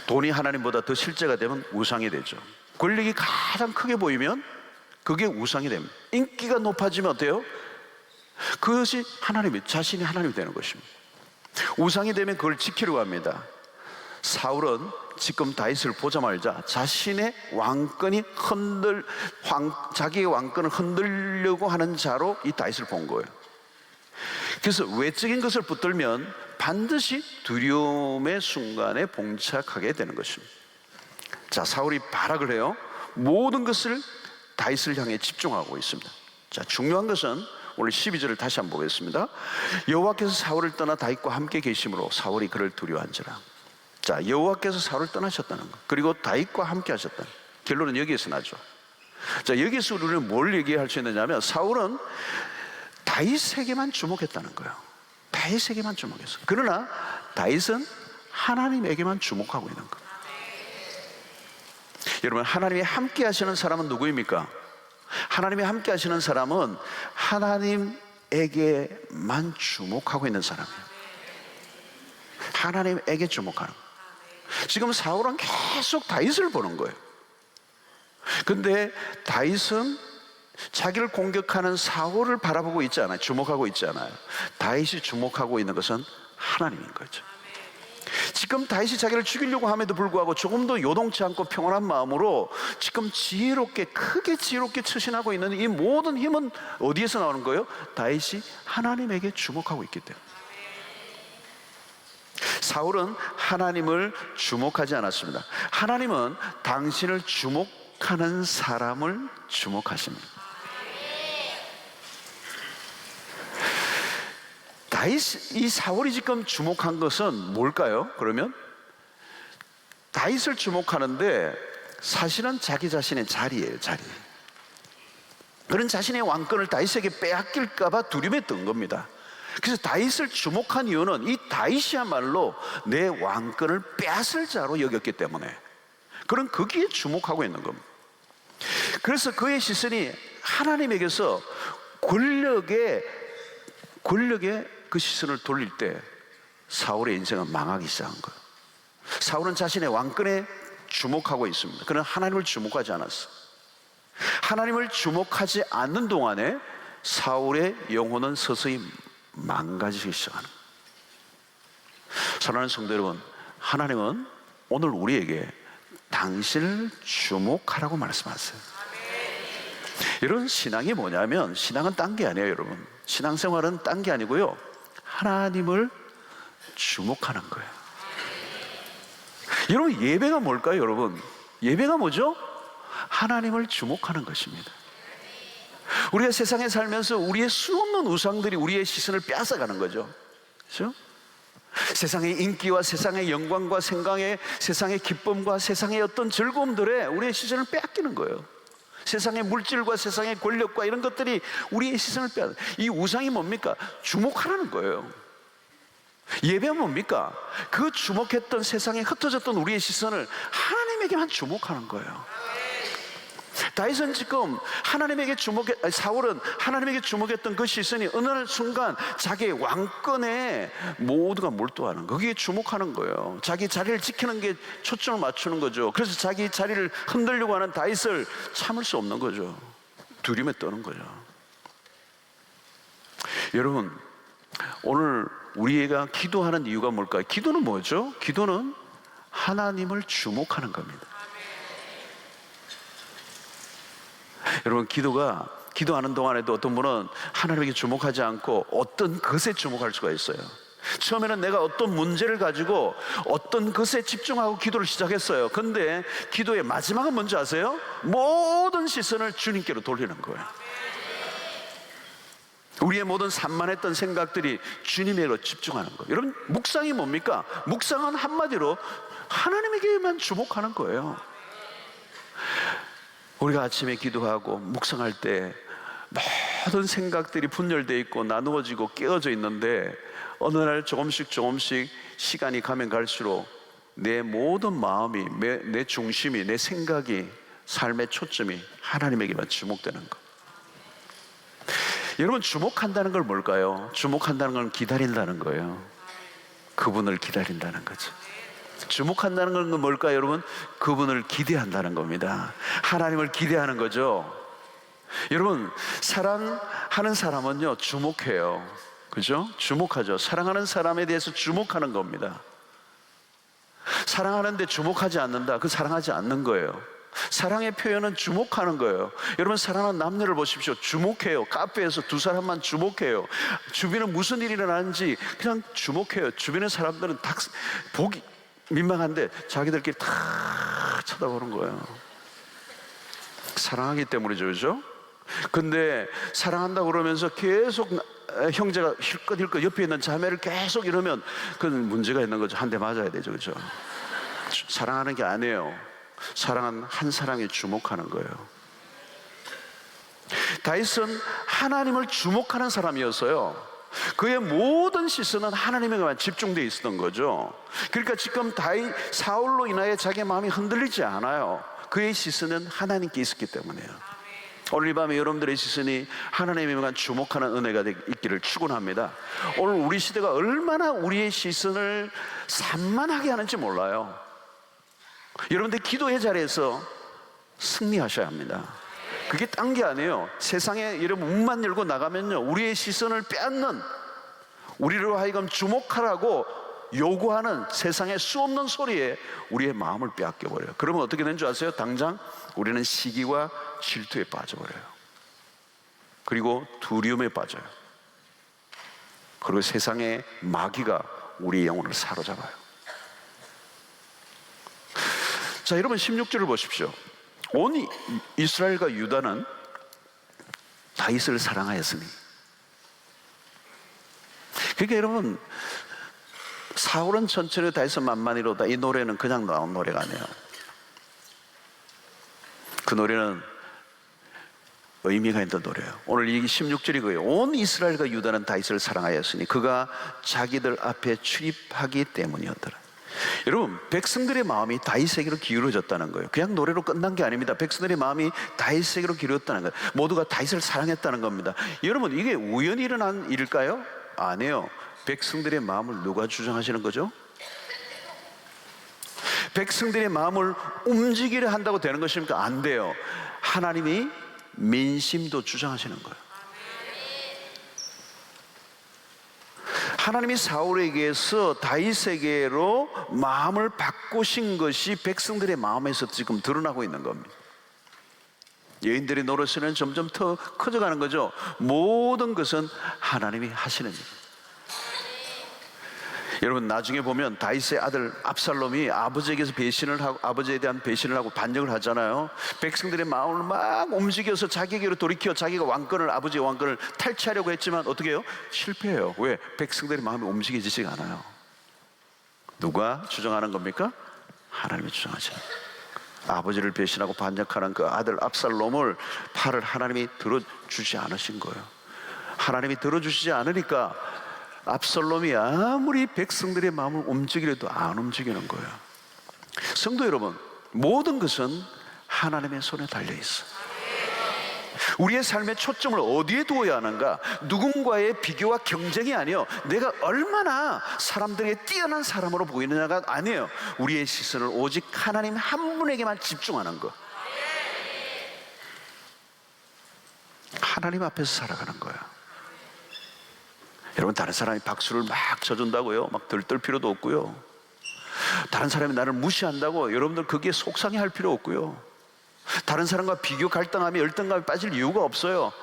돈이 하나님보다 더 실제가 되면 우상이 되죠. 권력이 가장 크게 보이면 그게 우상이 됩니다. 인기가 높아지면 어때요? 그것이 자신이 하나님이 되는 것입니다. 우상이 되면 그걸 지키려고 합니다. 사울은 지금 다윗을 보자마자 자신의 왕권이 자기의 왕권을 흔들려고 하는 자로 이 다윗을 본 거예요. 그래서 외적인 것을 붙들면 반드시 두려움의 순간에 봉착하게 되는 것입니다. 자, 사울이 발악을 해요. 모든 것을 다윗을 향해 집중하고 있습니다. 자, 중요한 것은 오늘 12절을 다시 한번 보겠습니다. 여호와께서 사울을 떠나 다윗과 함께 계심으로 사울이 그를 두려워한지라. 자, 여호와께서 사울을 떠나셨다는 것, 그리고 다윗과 함께 하셨다는 것. 결론은 여기에서 나죠. 자, 여기서 우리는 뭘 얘기할 수 있느냐면 사울은 다윗에게만 주목했다는 거예요. 다윗에게만 주목했어. 그러나 다윗은 하나님에게만 주목하고 있는 거예요. 여러분, 하나님이 함께 하시는 사람은 누구입니까? 하나님이 함께 하시는 사람은 하나님에게만 주목하고 있는 사람이에요. 하나님에게 주목하는 거예요. 지금 사울은 계속 다윗을 보는 거예요. 근데 다윗은 자기를 공격하는 사울을 바라보고 있지 않아요. 주목하고 있지 않아요. 다윗이 주목하고 있는 것은 하나님인 거죠. 지금 다윗이 자기를 죽이려고 함에도 불구하고 조금도 요동치 않고 평온한 마음으로 지금 지혜롭게, 크게 지혜롭게 처신하고 있는 이 모든 힘은 어디에서 나오는 거예요? 다윗이 하나님에게 주목하고 있기 때문에. 사울은 하나님을 주목하지 않았습니다. 하나님은 당신을 주목하는 사람을 주목하십니다. 이 사울이 지금 주목한 것은 뭘까요? 그러면 다윗을 주목하는데 사실은 자기 자신의 자리예요. 자리. 그런 자신의 왕권을 다윗에게 빼앗길까 봐 두려움했던 겁니다. 그래서 다윗을 주목한 이유는 이 다윗이야말로 내 왕권을 빼앗을 자로 여겼기 때문에 그런 거기에 주목하고 있는 겁니다. 그래서 그의 시선이 하나님에게서 권력에 그 시선을 돌릴 때 사울의 인생은 망하기 시작한 거예요. 사울은 자신의 왕권에 주목하고 있습니다. 그러나 하나님을 주목하지 않았어요. 하나님을 주목하지 않는 동안에 사울의 영혼은 서서히 망가지기 시작하는 거예요. 사랑하는 성도 여러분, 하나님은 오늘 우리에게 당신을 주목하라고 말씀하세요. 여러분, 신앙이 뭐냐면 신앙은 딴 게 아니에요. 여러분, 신앙생활은 딴 게 아니고요, 하나님을 주목하는 거예요. 여러분, 예배가 뭘까요? 여러분, 예배가 뭐죠? 하나님을 주목하는 것입니다. 우리가 세상에 살면서 우리의 수없는 우상들이 우리의 시선을 빼앗아가는 거죠. 그렇죠? 세상의 인기와 세상의 영광과 세상의 기쁨과 세상의 어떤 즐거움들에 우리의 시선을 빼앗기는 거예요. 세상의 물질과 세상의 권력과 이런 것들이 우리의 시선을 빼앗아. 이 우상이 뭡니까? 주목하라는 거예요. 예배는 뭡니까? 그 주목했던 세상에 흩어졌던 우리의 시선을 하나님에게만 주목하는 거예요. 다윗은 지금 사울은 하나님에게 주목했던 그 시선이 어느 순간 자기의 왕권에 모두가 몰두하는, 거기에 주목하는 거예요. 자기 자리를 지키는 게 초점을 맞추는 거죠. 그래서 자기 자리를 흔들려고 하는 다윗을 참을 수 없는 거죠. 두려움에 떠는 거죠. 여러분, 오늘 우리가 기도하는 이유가 뭘까요? 기도는 뭐죠? 기도는 하나님을 주목하는 겁니다. 여러분, 기도하는 동안에도 어떤 분은 하나님에게 주목하지 않고 어떤 것에 주목할 수가 있어요. 처음에는 내가 어떤 문제를 가지고 어떤 것에 집중하고 기도를 시작했어요. 근데 기도의 마지막은 뭔지 아세요? 모든 시선을 주님께로 돌리는 거예요. 우리의 모든 산만했던 생각들이 주님에게로 집중하는 거예요. 여러분, 묵상이 뭡니까? 묵상은 한마디로 하나님에게만 주목하는 거예요. 우리가 아침에 기도하고 묵상할 때 모든 생각들이 분열되어 있고 나누어지고 깨어져 있는데 어느 날 조금씩 시간이 가면 갈수록 내 모든 마음이, 내 중심이, 내 생각이, 삶의 초점이 하나님에게만 주목되는 것. 여러분, 주목한다는 걸 뭘까요? 주목한다는 건 기다린다는 거예요. 그분을 기다린다는 거죠. 주목한다는 건 뭘까요, 여러분? 그분을 기대한다는 겁니다. 하나님을 기대하는 거죠. 여러분, 사랑하는 사람은요, 주목해요. 그죠? 주목하죠. 사랑하는 사람에 대해서 주목하는 겁니다. 사랑하는데 주목하지 않는다, 그 사랑하지 않는 거예요. 사랑의 표현은 주목하는 거예요. 여러분, 사랑하는 남녀를 보십시오. 주목해요. 카페에서 두 사람만 주목해요. 주변에 무슨 일이 일어나는지 그냥 주목해요. 주변의 사람들은 다 보기 민망한데 자기들끼리 다 쳐다보는 거예요. 사랑하기 때문이죠. 그죠? 근데 사랑한다고 그러면서 계속 형제가 힐끗힐끗 옆에 있는 자매를 계속 이러면 그건 문제가 있는 거죠. 한 대 맞아야 되죠. 그죠? 사랑하는 게 아니에요. 사랑은 한 사람에 주목하는 거예요. 다윗은 하나님을 주목하는 사람이었어요. 그의 모든 시선은 하나님에게만 집중되어 있었던 거죠. 그러니까 지금 사울로 인하여 자기의 마음이 흔들리지 않아요. 그의 시선은 하나님께 있었기 때문이에요. 오늘 이 밤에 여러분들의 시선이 하나님에게만 주목하는 은혜가 있기를 축원합니다. 오늘 우리 시대가 얼마나 우리의 시선을 산만하게 하는지 몰라요. 여러분들 기도의 자리에서 승리하셔야 합니다. 그게 딴 게 아니에요. 세상에 여러분 문만 열고 나가면요, 우리의 시선을 빼앗는, 우리로 하여금 주목하라고 요구하는 세상의 수없는 소리에 우리의 마음을 빼앗겨버려요. 그러면 어떻게 되는 줄 아세요? 당장 우리는 시기와 질투에 빠져버려요. 그리고 두려움에 빠져요. 그리고 세상의 마귀가 우리의 영혼을 사로잡아요. 자, 여러분 16절을 보십시오. 온 이스라엘과 유다는 다윗을 사랑하였으니. 그러니까 여러분, 사울은 천천히 다윗은 만만히로다, 이 노래는 그냥 나온 노래가 아니에요. 그 노래는 의미가 있는 노래예요. 오늘 이 16절이 그예요. 온 이스라엘과 유다는 다윗을 사랑하였으니 그가 자기들 앞에 출입하기 때문이었더라. 여러분, 백성들의 마음이 다윗에게로 기울어졌다는 거예요. 그냥 노래로 끝난 게 아닙니다. 백성들의 마음이 다윗에게로 기울었다는 거예요. 모두가 다윗을 사랑했다는 겁니다. 여러분, 이게 우연히 일어난 일일까요? 아니에요. 백성들의 마음을 누가 주장하시는 거죠? 백성들의 마음을 움직이려 한다고 되는 것입니까? 안 돼요. 하나님이 민심도 주장하시는 거예요. 하나님이 사울에게서 다윗에게로 마음을 바꾸신 것이 백성들의 마음에서 지금 드러나고 있는 겁니다. 여인들의 노릇은 점점 더 커져가는 거죠. 모든 것은 하나님이 하시는 일. 여러분, 나중에 보면 다윗의 아들 압살롬이 아버지에게서 배신을 하고, 아버지에 대한 배신을 하고 반역을 하잖아요. 백성들의 마음을 막 움직여서 자기에게로 돌이켜 자기가 왕권을, 아버지의 왕권을 탈취하려고 했지만 어떻게 해요? 실패해요. 왜? 백성들의 마음이 움직여지지가 않아요. 누가 주장하는 겁니까? 하나님이 주장하죠. 아버지를 배신하고 반역하는 그 아들 압살롬을 팔을 하나님이 들어주지 않으신 거예요. 하나님이 들어주시지 않으니까 압살롬이 아무리 백성들의 마음을 움직이려도 안 움직이는 거예요. 성도 여러분, 모든 것은 하나님의 손에 달려 있어요. 우리의 삶의 초점을 어디에 두어야 하는가? 누군가의 비교와 경쟁이 아니에요. 내가 얼마나 사람들에게 뛰어난 사람으로 보이느냐가 아니에요. 우리의 시선을 오직 하나님 한 분에게만 집중하는 것. 하나님 앞에서 살아가는 거예요. 여러분, 다른 사람이 박수를 막 쳐준다고요? 막 들뜰 필요도 없고요. 다른 사람이 나를 무시한다고 여러분들 거기에 속상해할 필요 없고요. 다른 사람과 비교, 갈등하며 열등감에 빠질 이유가 없어요.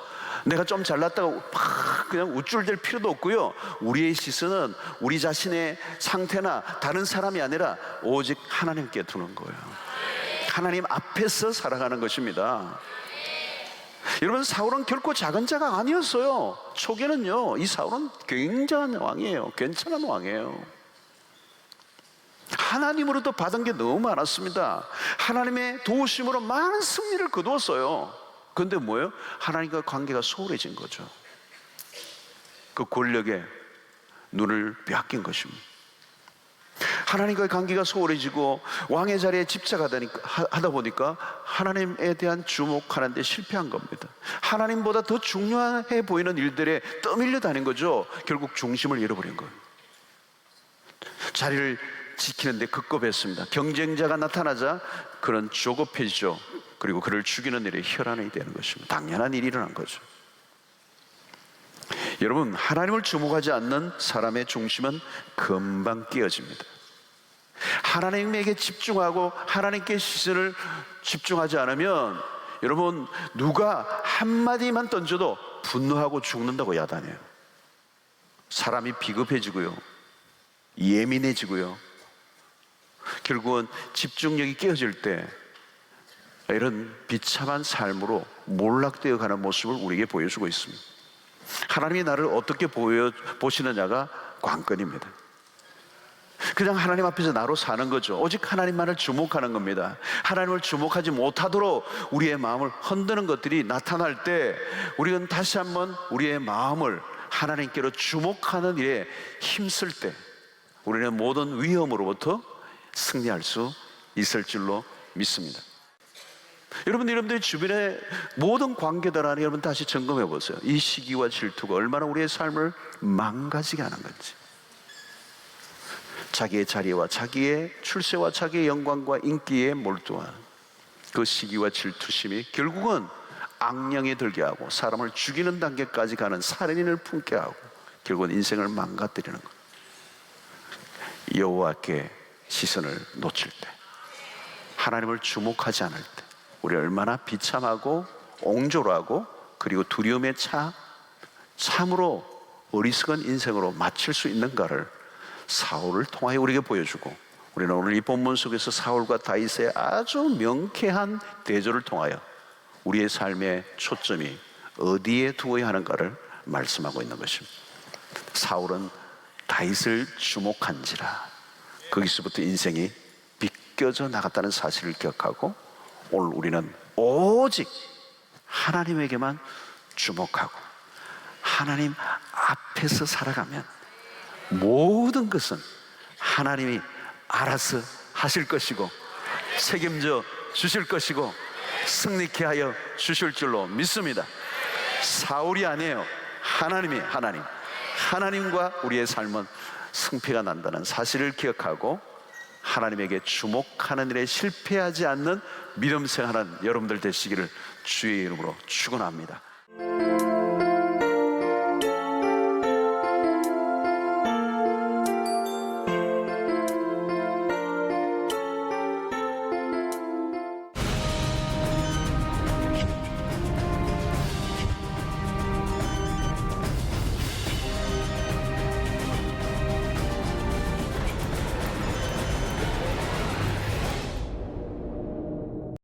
내가 좀 잘났다고 막 그냥 우쭐댈 필요도 없고요. 우리의 시선은 우리 자신의 상태나 다른 사람이 아니라 오직 하나님께 두는 거예요. 하나님 앞에서 살아가는 것입니다. 여러분, 사울은 결코 작은 자가 아니었어요. 초기에는요, 이 사울은 굉장한 왕이에요. 괜찮은 왕이에요. 하나님으로부터 받은 게 너무 많았습니다. 하나님의 도우심으로 많은 승리를 거두었어요. 그런데 뭐예요? 하나님과 관계가 소홀해진 거죠. 그 권력에 눈을 빼앗긴 것입니다. 하나님과의 관계가 소홀해지고 왕의 자리에 집착하다 보니까 하나님에 대한 주목하는 데 실패한 겁니다. 하나님보다 더 중요해 보이는 일들에 떠밀려 다닌 거죠. 결국 중심을 잃어버린 거예요. 자리를 지키는데 급급했습니다. 경쟁자가 나타나자 그는 조급해지죠. 그리고 그를 죽이는 일에 혈안이 되는 것입니다. 당연한 일이 일어난 거죠. 여러분, 하나님을 주목하지 않는 사람의 중심은 금방 깨어집니다. 하나님에게 집중하고 하나님께 시선을 집중하지 않으면 여러분, 누가 한마디만 던져도 분노하고 죽는다고 야단해요. 사람이 비겁해지고요, 예민해지고요, 결국은 집중력이 깨어질 때 이런 비참한 삶으로 몰락되어 가는 모습을 우리에게 보여주고 있습니다. 하나님이 나를 어떻게 보시느냐가 관건입니다. 그냥 하나님 앞에서 나로 사는 거죠. 오직 하나님만을 주목하는 겁니다. 하나님을 주목하지 못하도록 우리의 마음을 흔드는 것들이 나타날 때 우리는 다시 한번 우리의 마음을 하나님께로 주목하는 일에 힘쓸 때 우리는 모든 위험으로부터 승리할 수 있을 줄로 믿습니다. 여러분들의 주변의 모든 관계들 안에 여러분 다시 점검해 보세요. 이 시기와 질투가 얼마나 우리의 삶을 망가지게 하는 건지. 자기의 자리와 자기의 출세와 자기의 영광과 인기에 몰두한 그 시기와 질투심이 결국은 악령에 들게 하고 사람을 죽이는 단계까지 가는 살인을 품게 하고 결국은 인생을 망가뜨리는 것. 여호와께 시선을 놓칠 때, 하나님을 주목하지 않을 때 우리 얼마나 비참하고 옹졸하고 그리고 두려움에 참으로 어리석은 인생으로 마칠 수 있는가를 사울을 통하여 우리에게 보여주고, 우리는 오늘 이 본문 속에서 사울과 다윗의 아주 명쾌한 대조를 통하여 우리의 삶의 초점이 어디에 두어야 하는가를 말씀하고 있는 것입니다. 사울은 다윗을 주목한지라 거기서부터 인생이 비껴져 나갔다는 사실을 기억하고, 오늘 우리는 오직 하나님에게만 주목하고 하나님 앞에서 살아가면 모든 것은 하나님이 알아서 하실 것이고 책임져 주실 것이고 승리케 하여 주실 줄로 믿습니다. 사울이 아니에요. 하나님과 우리의 삶은 승패가 난다는 사실을 기억하고 하나님에게 주목하는 일에 실패하지 않는 믿음 생활하는 여러분들 되시기를 주의 이름으로 축원합니다.